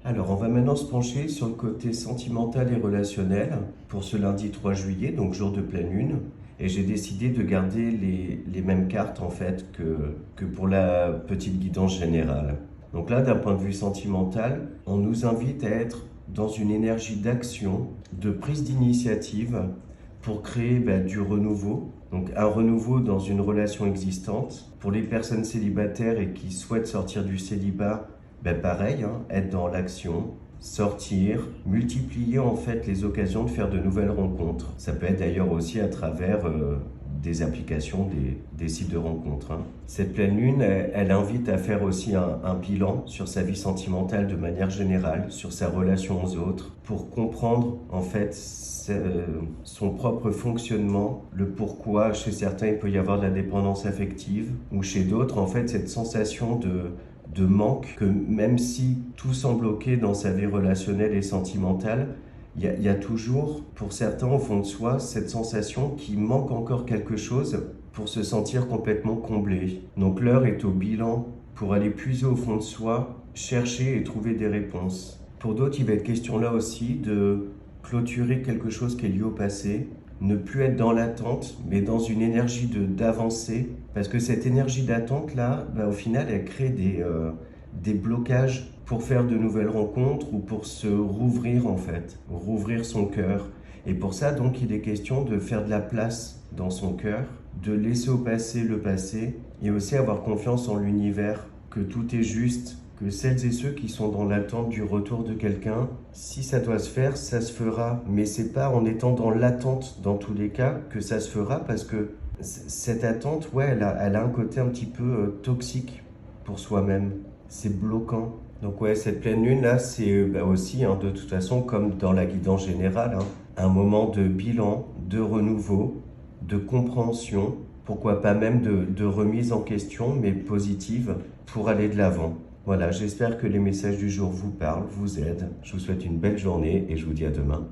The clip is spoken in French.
Alors, on va maintenant se pencher sur le côté sentimental et relationnel pour ce lundi 3 juillet, donc jour de pleine lune. Et j'ai décidé de garder les mêmes cartes en fait que pour la petite guidance générale. Donc là, d'un point de vue sentimental, on nous invite à être dans une énergie d'action, de prise d'initiative pour créer du renouveau. Donc un renouveau dans une relation existante. Pour les personnes célibataires et qui souhaitent sortir du célibat, pareil, hein, être dans l'action, sortir, multiplier en fait les occasions de faire de nouvelles rencontres. Ça peut être d'ailleurs aussi à travers des applications, des sites de rencontres, hein. Cette pleine lune, elle invite à faire aussi un bilan sur sa vie sentimentale de manière générale, sur sa relation aux autres, pour comprendre en fait son propre fonctionnement, le pourquoi chez certains il peut y avoir de la dépendance affective, ou chez d'autres en fait cette sensation de manque, que même si tout semble ok dans sa vie relationnelle et sentimentale, il y a toujours, pour certains au fond de soi, cette sensation qu'il manque encore quelque chose pour se sentir complètement comblé. Donc l'heure est au bilan pour aller puiser au fond de soi, chercher et trouver des réponses. Pour d'autres, il va être question là aussi de clôturer quelque chose qui est lié au passé, ne plus être dans l'attente, mais dans une énergie d'avancer. Parce que cette énergie d'attente là, au final, elle crée des blocages pour faire de nouvelles rencontres ou pour se rouvrir en fait, rouvrir son cœur. Et pour ça, donc, il est question de faire de la place dans son cœur, de laisser au passé le passé et aussi avoir confiance en l'univers, que tout est juste, que celles et ceux qui sont dans l'attente du retour de quelqu'un, si ça doit se faire, ça se fera. Mais c'est pas en étant dans l'attente, dans tous les cas, que ça se fera, parce que cette attente, ouais, elle a un côté un petit peu toxique pour soi-même. C'est bloquant. Donc ouais, cette pleine lune là, c'est aussi, hein, de toute façon, comme dans la guidance générale, hein, un moment de bilan, de renouveau, de compréhension, pourquoi pas même de remise en question, mais positive, pour aller de l'avant. Voilà, j'espère que les messages du jour vous parlent, vous aident. Je vous souhaite une belle journée et je vous dis à demain.